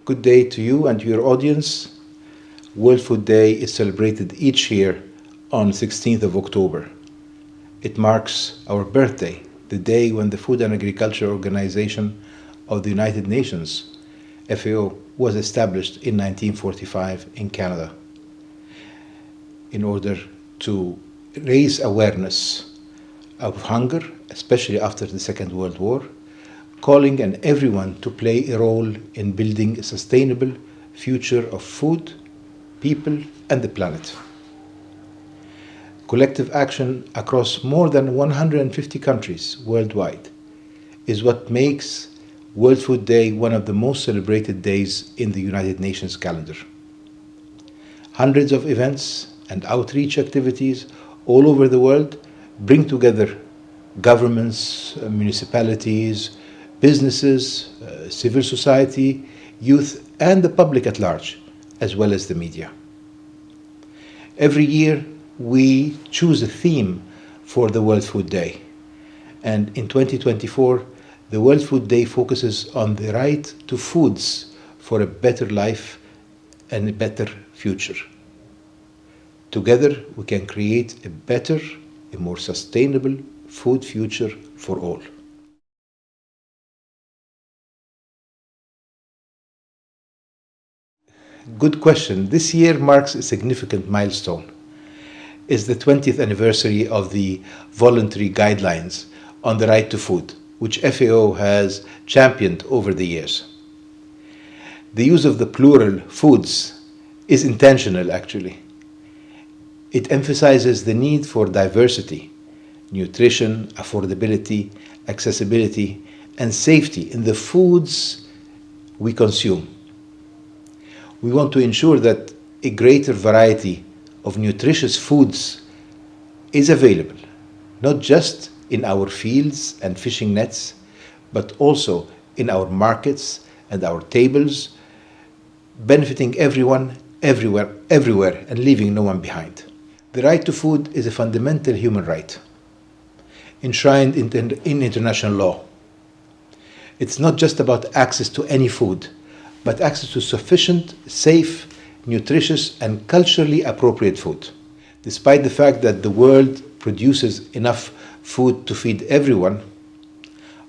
Good day to you and to your audience. World Food Day is celebrated each year on 16th of October. It marks our birthday, the day when the Food and Agriculture Organization of the United Nations, FAO, was established in 1945 in Canada in order to raise awareness of hunger, especially after the Second World War, calling on everyone to play a role in building a sustainable future of food, people, and the planet. Collective action across more than 150 countries worldwide is what makes World Food Day one of the most celebrated days in the United Nations calendar. Hundreds of events and outreach activities all over the world bring together governments, municipalities, businesses, civil society, youth, and the public at large, as well as the media. Every year, we choose a theme for the World Food Day. And in 2024, the World Food Day focuses on the right to foods for a better life and a better future. Together, we can create a better, a more sustainable food future for all. Good question. This year marks a significant milestone. It's the 20th anniversary of the voluntary guidelines on the right to food, which FAO has championed over the years. The use of the plural foods is intentional, actually. It emphasizes the need for diversity, nutrition, affordability, accessibility, and safety in the foods we consume. We want to ensure that a greater variety of nutritious foods is available, not just in our fields and fishing nets, but also in our markets and our tables, benefiting everyone, everywhere, and leaving no one behind. The right to food is a fundamental human right, enshrined in international law. It's not just about access to any food, but access to sufficient, safe, nutritious, and culturally appropriate food. Despite the fact that the world produces enough food to feed everyone,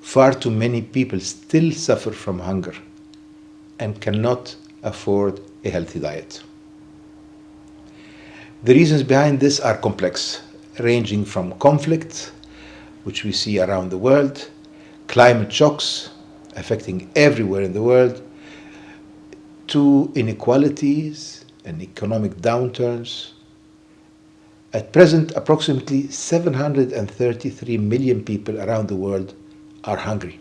far too many people still suffer from hunger and cannot afford a healthy diet. The reasons behind this are complex, ranging from conflict, which we see around the world, climate shocks affecting everywhere in the world, to inequalities and economic downturns. At present, approximately 733 million people around the world are hungry.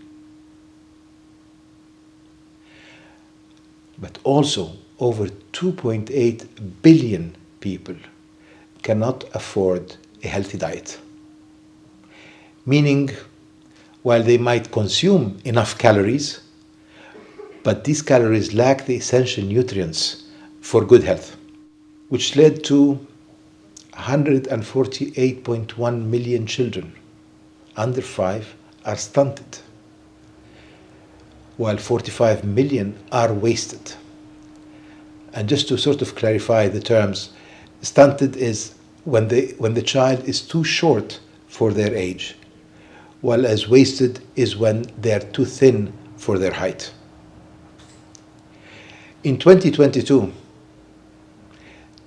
But also, over 2.8 billion people cannot afford a healthy diet. Meaning, while they might consume enough calories, but these calories lack the essential nutrients for good health, which led to 148.1 million children under 5 are stunted, while 45 million are wasted. And just to sort of clarify the terms, stunted is when the child is too short for their age, while as wasted is when they are too thin for their height. In 2022,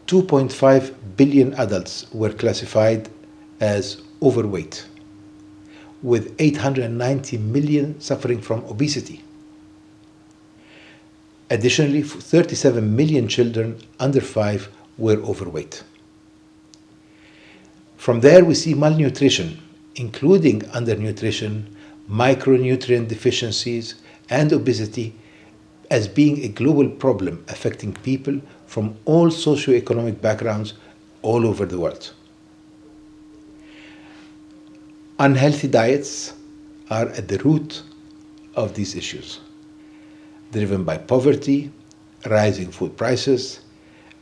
2.5 billion adults were classified as overweight, with 890 million suffering from obesity. Additionally, 37 million children under 5 were overweight. From there, we see malnutrition, including undernutrition, micronutrient deficiencies, and obesity, as being a global problem affecting people from all socioeconomic backgrounds all over the world. Unhealthy diets are at the root of these issues, driven by poverty, rising food prices,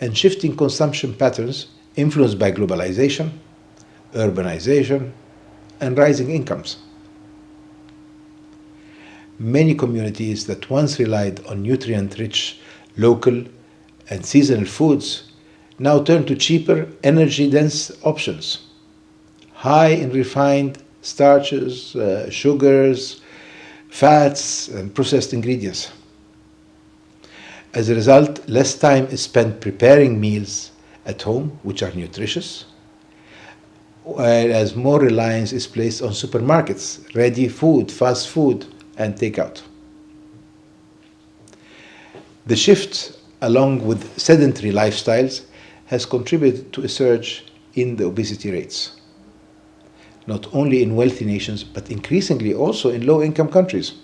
and shifting consumption patterns influenced by globalization, urbanization, and rising incomes. many communities that once relied on nutrient-rich, local, and seasonal foods now turn to cheaper, energy-dense options, high in refined starches, sugars, fats, and processed ingredients. As a result, less time is spent preparing meals at home, which are nutritious, whereas more reliance is placed on supermarkets, ready food, fast food, and takeout. The shift, along with sedentary lifestyles, has contributed to a surge in the obesity rates, not only in wealthy nations, but increasingly also in low-income countries.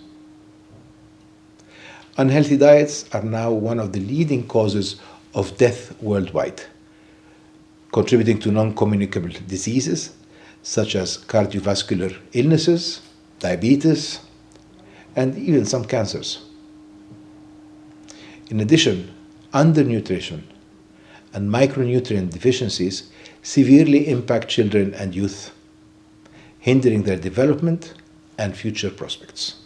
Unhealthy diets are now one of the leading causes of death worldwide, contributing to non-communicable diseases such as cardiovascular illnesses, diabetes, and even some cancers. In addition, undernutrition and micronutrient deficiencies severely impact children and youth, hindering their development and future prospects.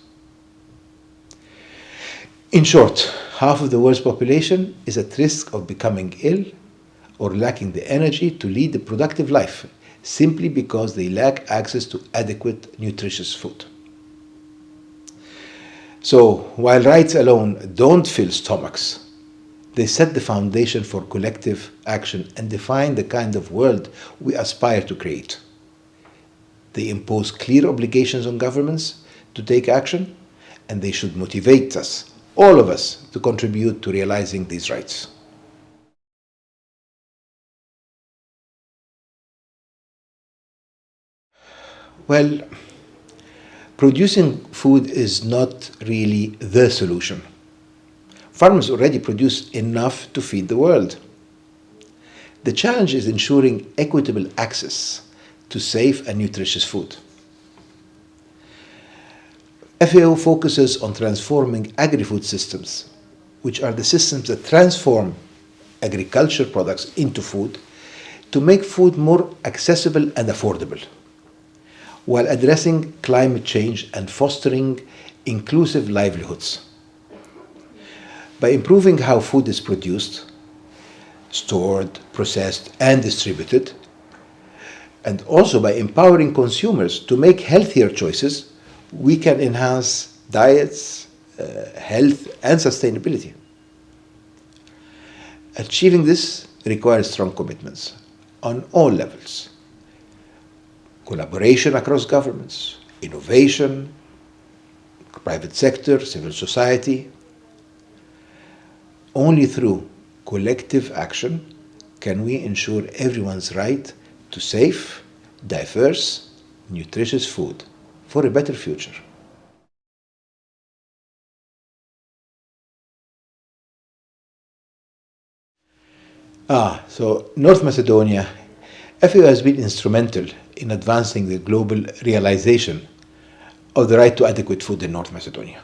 In short, half of the world's population is at risk of becoming ill or lacking the energy to lead a productive life simply because they lack access to adequate, nutritious food. So, while rights alone don't fill stomachs, they set the foundation for collective action and define the kind of world we aspire to create. They impose clear obligations on governments to take action, and they should motivate us, all of us, to contribute to realizing these rights. Well, producing food is not really the solution. Farmers already produce enough to feed the world. The challenge is ensuring equitable access to safe and nutritious food. FAO focuses on transforming agri-food systems, which are the systems that transform agriculture products into food, to make food more accessible and affordable, while addressing climate change and fostering inclusive livelihoods. By improving how food is produced, stored, processed, and distributed, and also by empowering consumers to make healthier choices, we can enhance diets, health, and sustainability. Achieving this requires strong commitments on all levels: collaboration across governments, innovation, private sector, civil society. Only through collective action can we ensure everyone's right to safe, diverse, nutritious food for a better future. So North Macedonia, FAO has been instrumental in advancing the global realization of the right to adequate food in North Macedonia.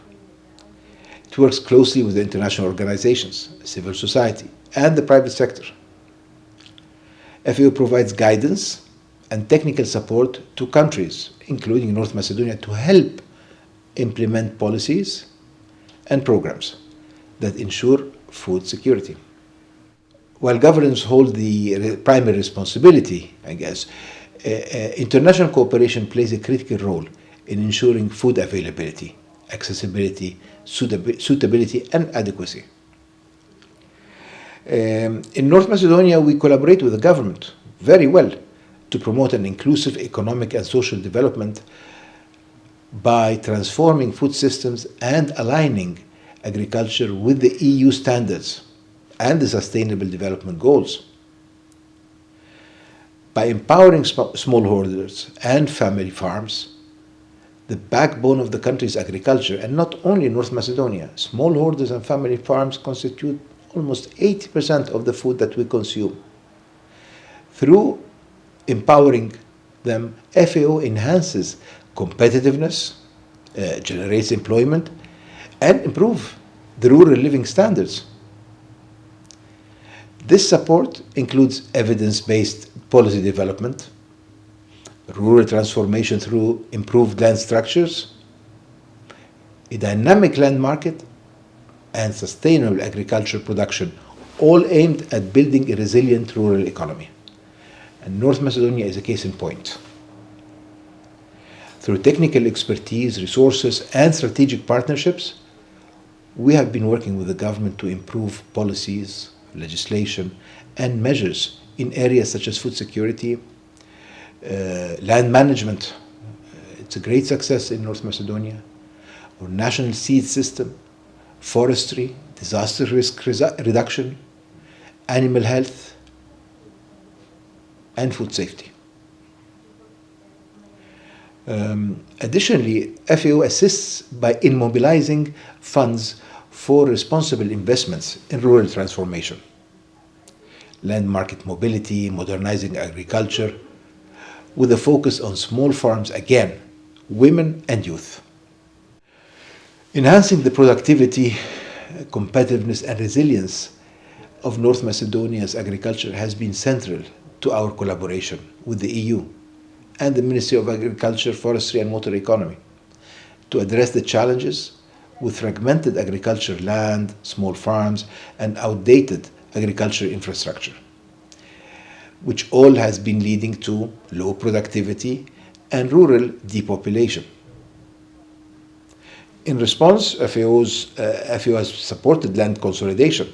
It works closely with the international organizations, civil society, and the private sector. FAO provides guidance and technical support to countries, including North Macedonia, to help implement policies and programs that ensure food security. While governments hold the primary responsibility, I guess, international cooperation plays a critical role in ensuring food availability, accessibility, suitability, and adequacy. In North Macedonia, we collaborate with the government very well to promote an inclusive economic and social development by transforming food systems and aligning agriculture with the EU standards and the Sustainable Development Goals. By empowering smallholders and family farms, the backbone of the country's agriculture, and not only in North Macedonia, smallholders and family farms constitute almost 80% of the food that we consume. Through empowering them, FAO enhances competitiveness, generates employment, and improves the rural living standards. This support includes evidence-based policy development, rural transformation through improved land structures, a dynamic land market, and sustainable agricultural production, all aimed at building a resilient rural economy. And North Macedonia is a case in point. Through technical expertise, resources, and strategic partnerships, we have been working with the government to improve policies, legislation, and measures in areas such as food security, land management. It's a great success in North Macedonia. Our national seed system, forestry, disaster risk reduction, animal health, and food safety. Additionally, FAO assists in mobilizing funds for responsible investments in rural transformation, land market mobility, modernizing agriculture, with a focus on small farms again, women and youth. Enhancing the productivity, competitiveness and resilience of North Macedonia's agriculture has been central to our collaboration with the EU and the Ministry of Agriculture, Forestry and Water Economy to address the challenges with fragmented agricultural land, small farms and outdated agricultural infrastructure, which all has been leading to low productivity and rural depopulation. In response, FAO has supported land consolidation,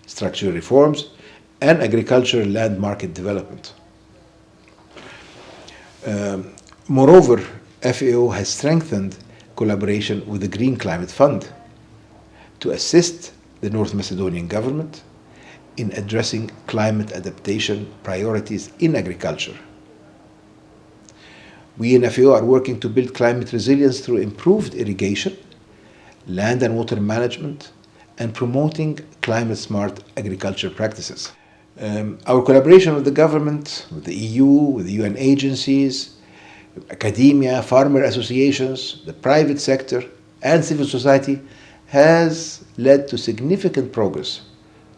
structural reforms, and agricultural land market development. Moreover, FAO has strengthened collaboration with the Green Climate Fund to assist the North Macedonian government in addressing climate adaptation priorities in agriculture. We in FAO are working to build climate resilience through improved irrigation, land and water management, and promoting climate-smart agriculture practices. Our collaboration with the government, with the EU, with the UN agencies, academia, farmer associations, the private sector, and civil society has led to significant progress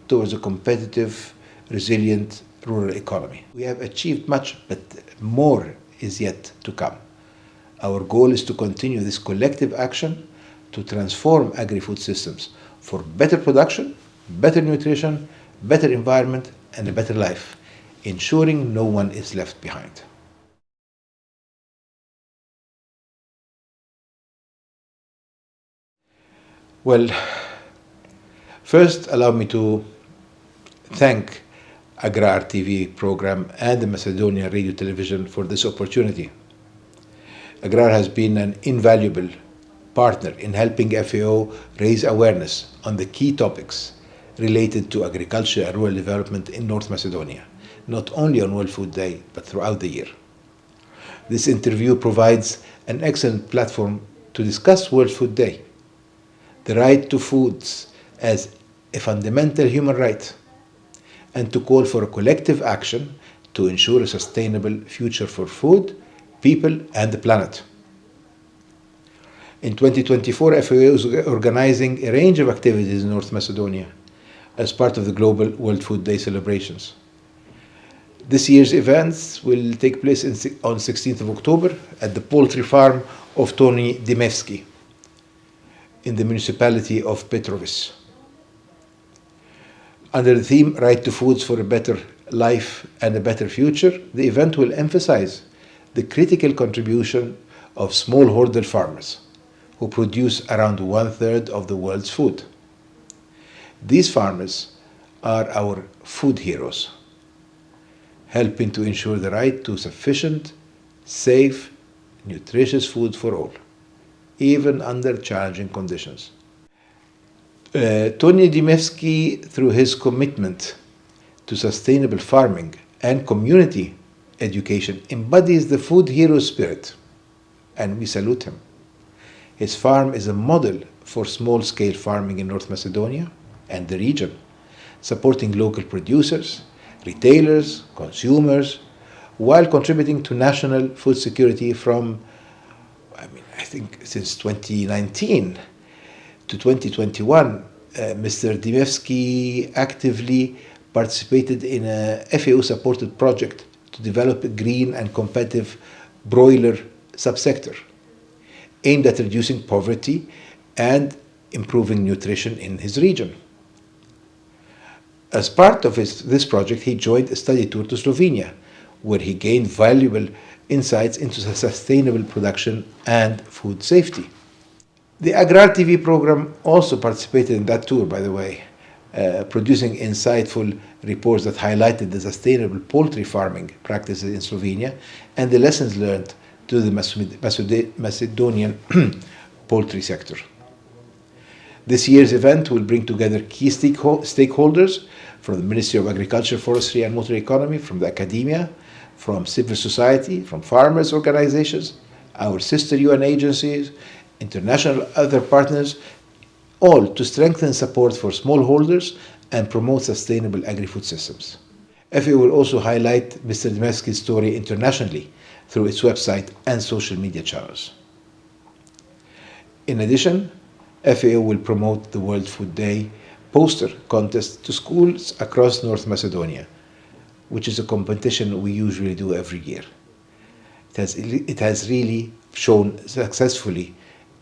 towards a competitive, resilient rural economy. We have achieved much, but more is yet to come. Our goal is to continue this collective action to transform agri-food systems for better production, better nutrition, better environment, and a better life, ensuring no one is left behind. Well, first allow me to thank Agrar TV program and the Macedonian Radio Television for this opportunity. Agrar has been an invaluable partner in helping FAO raise awareness on the key topics related to agriculture and rural development in North Macedonia, not only on World Food Day, but throughout the year. This interview provides an excellent platform to discuss World Food Day, the right to foods as a fundamental human right, and to call for a collective action to ensure a sustainable future for food, people, and the planet. In 2024, FAO is organizing a range of activities in North Macedonia as part of the Global World Food Day celebrations. This year's events will take place on 16th of October at the poultry farm of Tony Dimevski in the municipality of Petrović. Under the theme Right to Foods for a Better Life and a Better Future, the event will emphasize the critical contribution of smallholder farmers who produce around 1/3 of the world's food. These farmers are our food heroes, helping to ensure the right to sufficient, safe, nutritious food for all, even under challenging conditions. Tony Dimevski, through his commitment to sustainable farming and community education, embodies the food hero spirit, and we salute him. His farm is a model for small-scale farming in North Macedonia and the region, supporting local producers, retailers, consumers, while contributing to national food security from, I think since 2019 to 2021, Mr. Dimevski actively participated in a FAO-supported project to develop a green and competitive broiler subsector aimed at reducing poverty and improving nutrition in his region. As part of this project, he joined a study tour to Slovenia, where he gained valuable insights into sustainable production and food safety. The Agrar TV program also participated in that tour, by the way, producing insightful reports that highlighted the sustainable poultry farming practices in Slovenia and the lessons learned to the Macedonian poultry sector. This year's event will bring together key stakeholders from the Ministry of Agriculture, Forestry and Motor Economy, from the academia, from civil society, from farmers' organizations, our sister UN agencies, international other partners, all to strengthen support for smallholders and promote sustainable agri-food systems. FAO will also highlight Mr. Dmevski's story internationally through its website and social media channels. In addition, FAO will promote the World Food Day poster contest to schools across North Macedonia, which is a competition we usually do every year. It has really shown successfully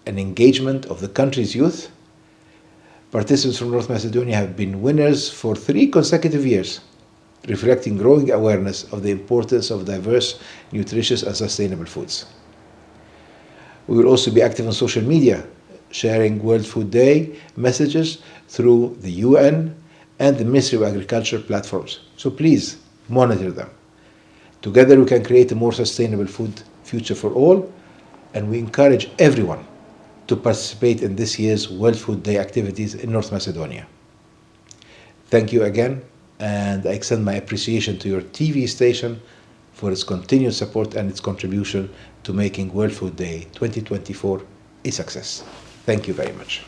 an engagement of the country's youth. Participants from North Macedonia have been winners for 3 consecutive years, reflecting growing awareness of the importance of diverse, nutritious and sustainable foods. We will also be active on social media, sharing World Food Day messages through the UN and the Ministry of Agriculture platforms. So please monitor them. Together we can create a more sustainable food future for all, and we encourage everyone to participate in this year's World Food Day activities in North Macedonia. Thank you again, and I extend my appreciation to your TV station for its continued support and its contribution to making World Food Day 2024 a success. Thank you very much.